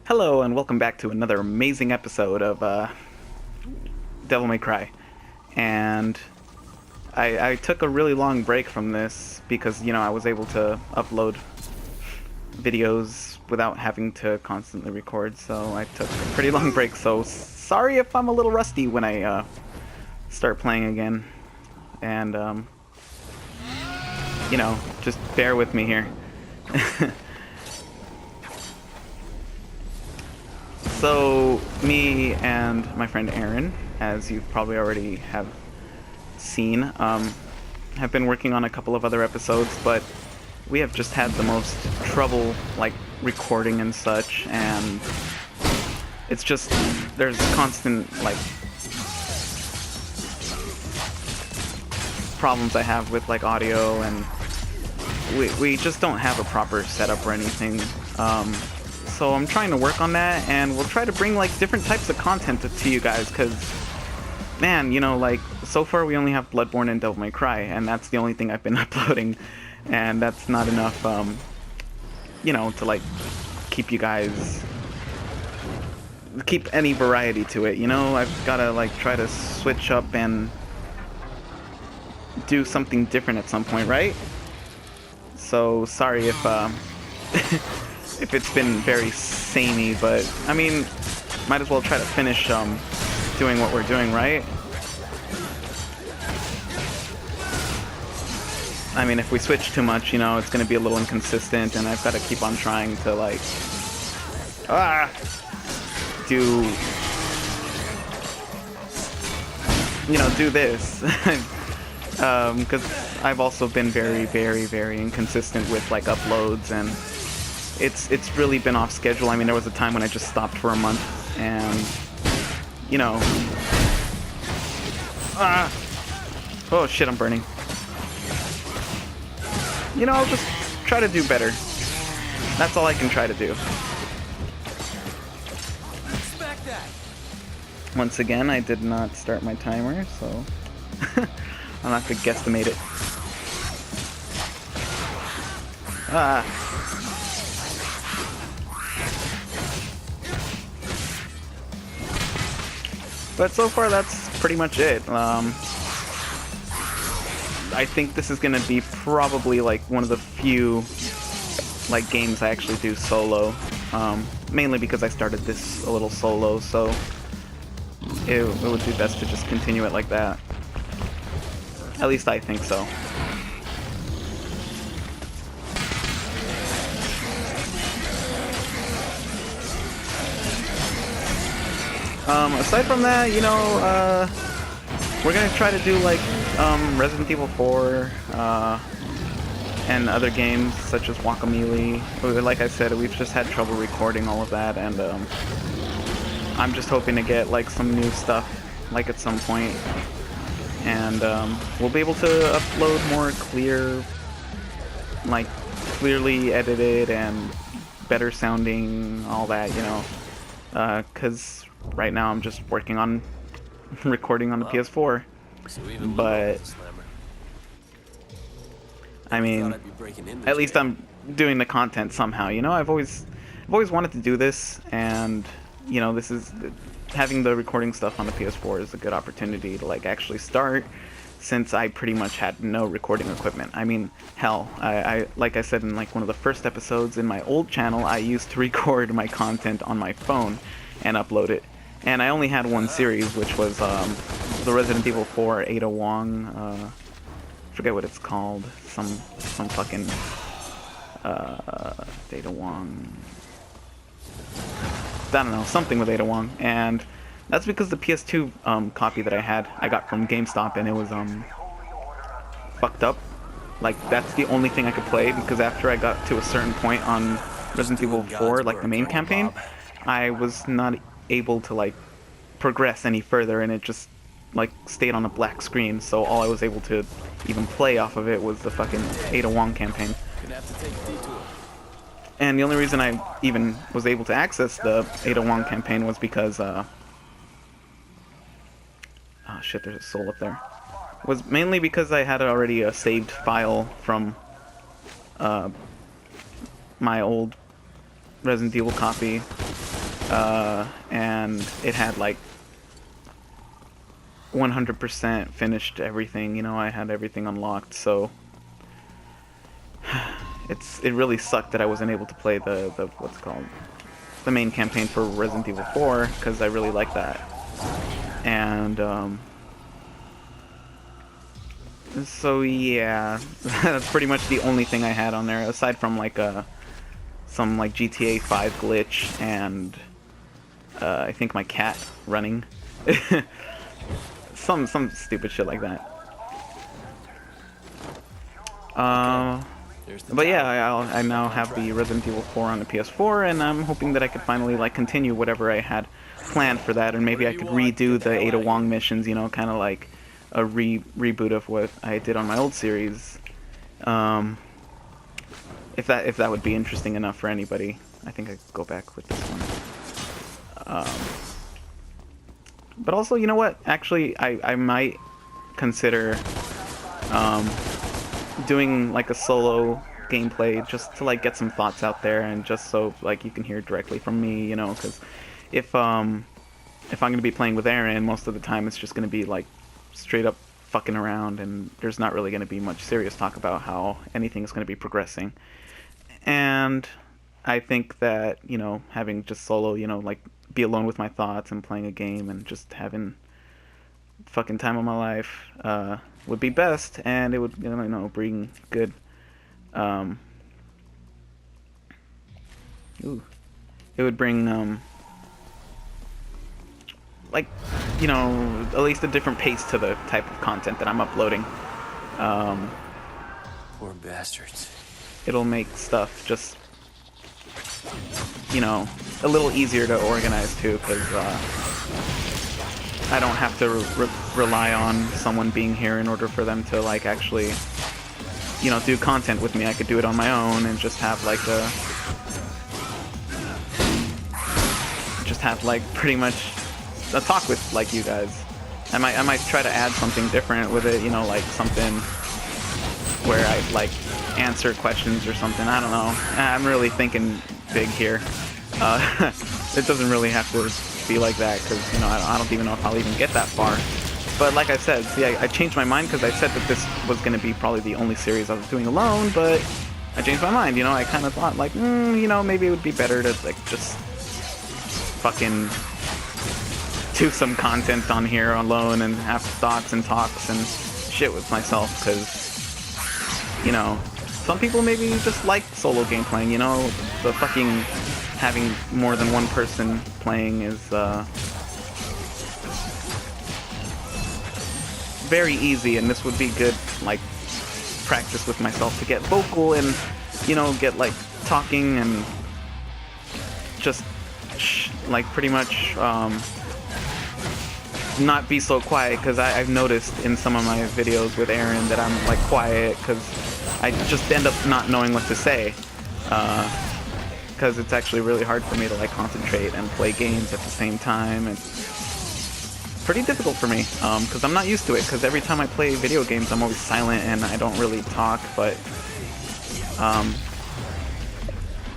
Hello and welcome back to another amazing episode of Devil May Cry. And I took a really long break from this because, I was able to upload videos without having to constantly record, so I took a pretty long break, so sorry if I'm a little rusty when I start playing again. And, just bear with me here. So, me and my friend Aaron, as you probably already have seen, have been working on a couple of other episodes, but we have just had the most trouble, recording and such, and it's just, there's constant, problems I have with, audio, and we just don't have a proper setup or anything. So I'm trying to work on that, and we'll try to bring different types of content to you guys, because man, so far we only have Bloodborne and Devil May Cry, and that's the only thing I've been uploading, and that's not enough to keep you guys, keep any variety to it. I've gotta try to switch up and do something different at some point, right? So sorry if if it's been very samey, but I mean, might as well try to finish doing what we're doing, right? I mean, if we switch too much, it's going to be a little inconsistent, and I've got to keep on trying to do this. Because I've also been very, very, very inconsistent with uploads, and it's really been off schedule. I mean, there was a time when I just stopped for a month, and oh shit, I'm burning. I'll just try to do better. That's all I can try to do. Once again, I did not start my timer, so I'll have to guesstimate it. But so far, that's pretty much it. I think this is gonna be probably one of the few games I actually do solo. Mainly because I started this a little solo, so it would be best to just continue it like that. At least I think so. Aside from that, we're gonna try to do Resident Evil 4 and other games such as Guacamelee. Like I said, we've just had trouble recording all of that, and I'm just hoping to get some new stuff at some point, and we'll be able to upload more clear, clearly edited and better sounding, all that, because right now I'm just working on recording on the PS4, but I mean, at least I'm doing the content somehow. I've always wanted to do this, and this is having the recording stuff on the PS4 is a good opportunity to actually start, since I pretty much had no recording equipment. I mean, hell, I like I said in one of the first episodes in my old channel, I used to record my content on my phone and upload it. And I only had one series, which was the Resident Evil 4 Ada Wong, forget what it's called, some fucking Ada Wong, I don't know, something with Ada Wong, and that's because the PS2 copy that I had, I got from GameStop, and it was fucked up. That's the only thing I could play, because after I got to a certain point on Resident Evil 4, the main campaign, I was not able to progress any further, and it just stayed on a black screen, so all I was able to even play off of it was the fucking Ada Wong campaign. And the only reason I even was able to access the Ada Wong campaign was because oh shit, there's a soul up there. Was mainly because I had already a saved file from my old Resident Evil copy and it had like 100% finished everything. You know, I had everything unlocked, so it really sucked that I wasn't able to play the what's it called, the main campaign for Resident Evil 4, because I really like that. And so yeah, that's pretty much the only thing I had on there, aside from like some like GTA 5 glitch and I think my cat running. some stupid shit like that. But yeah, I now have the Resident Evil 4 on the PS4, and I'm hoping that I could finally like continue whatever I had planned for that, and maybe I could redo the Ada Wong missions, you know, kind of like a reboot of what I did on my old series. If that would be interesting enough for anybody, I think I could go back with this one. But also, you know what? Actually, I might consider doing like a solo gameplay just to like get some thoughts out there, and just so like you can hear directly from me, you know, because if I'm gonna be playing with Aaron, most of the time it's just gonna be like straight up fucking around, and there's not really gonna be much serious talk about how anything is gonna be progressing. And I think that, you know, having just solo, you know, like be alone with my thoughts and playing a game and just having fucking time of my life would be best, and it would, you know, bring good it would bring like, you know, at least a different pace to the type of content that I'm uploading. Poor bastards. It'll make stuff just, you know, a little easier to organize too, because I don't have to rely on someone being here in order for them to like actually, you know, do content with me. I could do it on my own and just have like pretty much a talk with like you guys. I might try to add something different with it, you know, like something where I like answer questions or something. I don't know. I'm really thinking big here. It doesn't really have to be like that, because, you know, I don't even know if I'll even get that far. But like I said, see, I changed my mind, because I said that this was going to be probably the only series I was doing alone, but I changed my mind, you know. I kind of thought like, you know, maybe it would be better to like just fucking do some content on here alone and have thoughts and talks and shit with myself, because, you know, some people maybe just like solo game playing, you know. The fucking having more than one person playing is very easy, and this would be good like practice with myself to get vocal and, you know, get like talking and just like pretty much not be so quiet, because I've noticed in some of my videos with Aaron that I'm like quiet because I just end up not knowing what to say, because it's actually really hard for me to like concentrate and play games at the same time. It's pretty difficult for me, because I'm not used to it, because every time I play video games I'm always silent and I don't really talk. But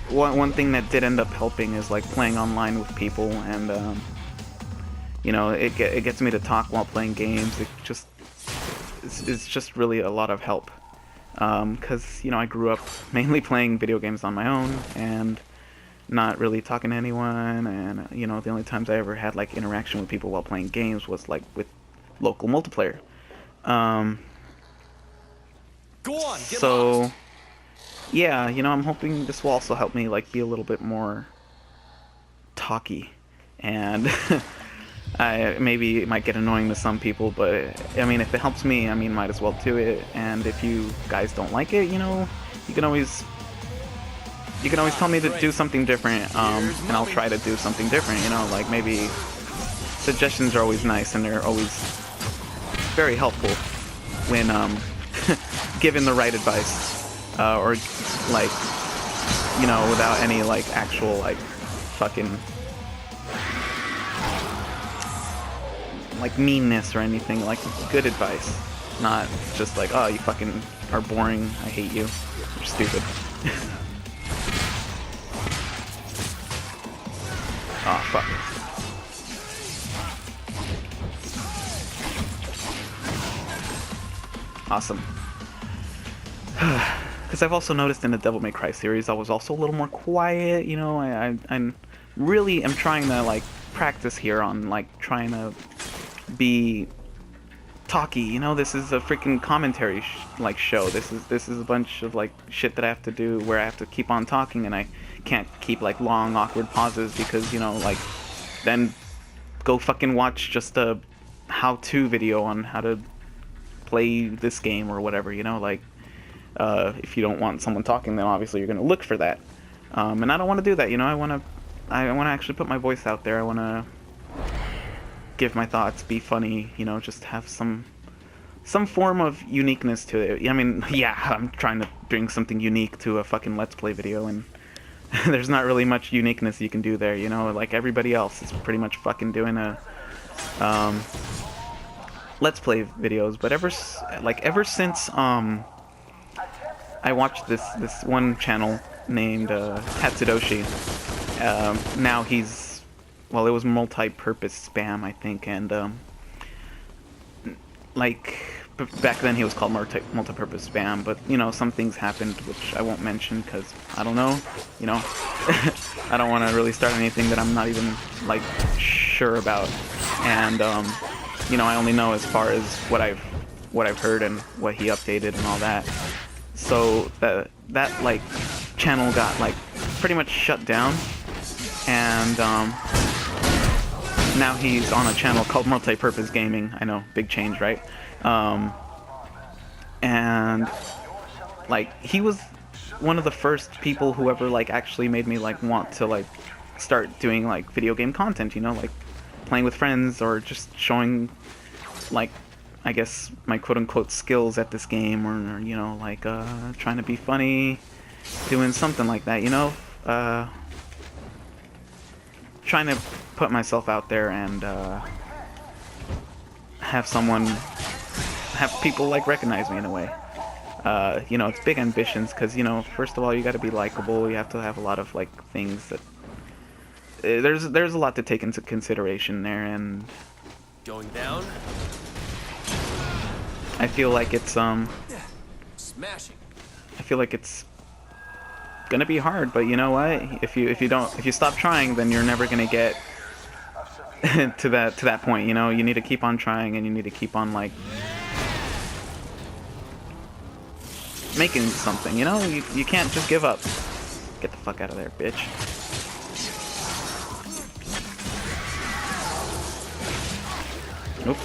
one thing that did end up helping is like playing online with people, and you know, it gets me to talk while playing games. It's just really a lot of help, because, you know, I grew up mainly playing video games on my own and not really talking to anyone, and, you know, the only times I ever had like interaction with people while playing games was like with local multiplayer. Go on, get so lost. Yeah, you know, I'm hoping this will also help me like be a little bit more talky, and maybe it might get annoying to some people, but I mean, if it helps me, I mean, might as well do it. And if you guys don't like it, you know, you can always tell me to do something different, and I'll try to do something different, you know. Like, maybe suggestions are always nice, and they're always very helpful when given the right advice, or like, you know, without any like actual like fucking like meanness or anything. Like, good advice, not just like, oh, you fucking are boring, I hate you, you're stupid. Oh fuck. Awesome. Because I've also noticed in the Devil May Cry series, I was also a little more quiet, you know, I really am trying to, like, practice here on, like, trying to be talky, you know, this is a freaking commentary, like, show, this is a bunch of, like, shit that I have to do where I have to keep on talking, and I can't keep, like, long, awkward pauses, because, you know, like, then go fucking watch just a how-to video on how to play this game or whatever, you know, like, if you don't want someone talking, then obviously you're gonna look for that, and I don't want to do that, you know, I want to actually put my voice out there, I want to give my thoughts, be funny, you know, just have some form of uniqueness to it. I mean, yeah, I'm trying to bring something unique to a fucking Let's Play video, and there's not really much uniqueness you can do there, you know, like everybody else is pretty much fucking doing a, Let's Play videos, but ever since, I watched this one channel named, Tatsudoshi, now he's, well, it was multi-purpose spam, I think, and, like, back then he was called multi-purpose spam, but, you know, some things happened, which I won't mention, because, I don't know, you know, I don't want to really start anything that I'm not even, like, sure about, and, you know, I only know as far as what I've heard and what he updated and all that, so that, like, channel got, like, pretty much shut down, and, now he's on a channel called Multi-Purpose Gaming. I know, big change, right? And, like, he was one of the first people who ever, like, actually made me, like, want to, like, start doing, like, video game content, you know, like, playing with friends or just showing, like, I guess, my quote-unquote skills at this game, or, you know, like, trying to be funny, doing something like that, you know? Trying to put myself out there and have people, like, recognize me in a way. You know, it's big ambitions, because, you know, first of all, you gotta be likable, you have to have a lot of, like, things that, there's a lot to take into consideration there, and Going down. I feel like it's Smashing. I feel like it's gonna be hard, but you know what? If you stop trying, then you're never gonna get to that point. You know, you need to keep on trying, and you need to keep on, like, making something. You know, you can't just give up. Get the fuck out of there, bitch. Nope.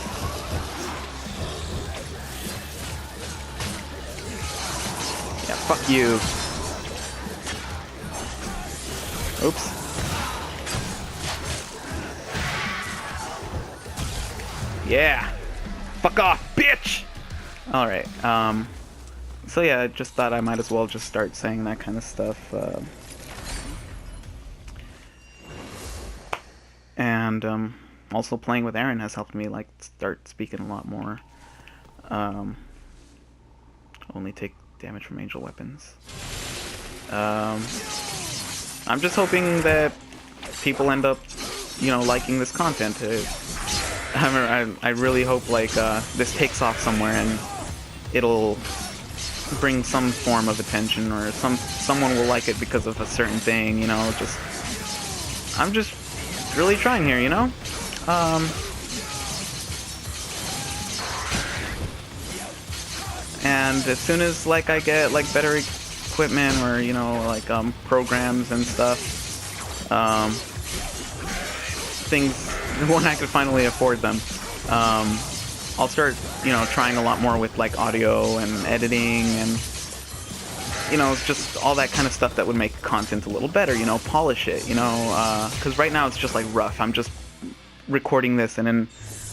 Yeah, fuck you. Oops. Yeah. Fuck off, bitch! Alright, so yeah, I just thought I might as well just start saying that kind of stuff, and, also playing with Aaron has helped me, like, start speaking a lot more. Only take damage from angel weapons. I'm just hoping that people end up, you know, liking this content. I really hope, like, this takes off somewhere and it'll bring some form of attention, or someone will like it because of a certain thing, you know, I'm just really trying here, you know? And as soon as, like, I get, like, better equipment, or, you know, like, programs and stuff, things, when I could finally afford them, I'll start, you know, trying a lot more with, like, audio and editing and, you know, just all that kind of stuff that would make content a little better, you know, polish it, you know, because right now it's just, like, rough. I'm just recording this and then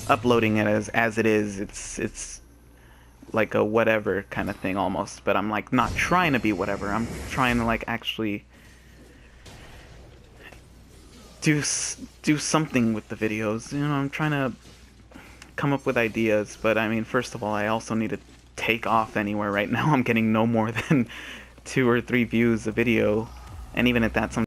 uploading it as it is. It's like a whatever kind of thing almost, but I'm, like, not trying to be whatever. I'm trying to, like, actually do something with the videos, you know. I'm trying to come up with ideas, but I mean, first of all, I also need to take off anywhere. Right now I'm getting no more than 2 or 3 views a video, and even at that, some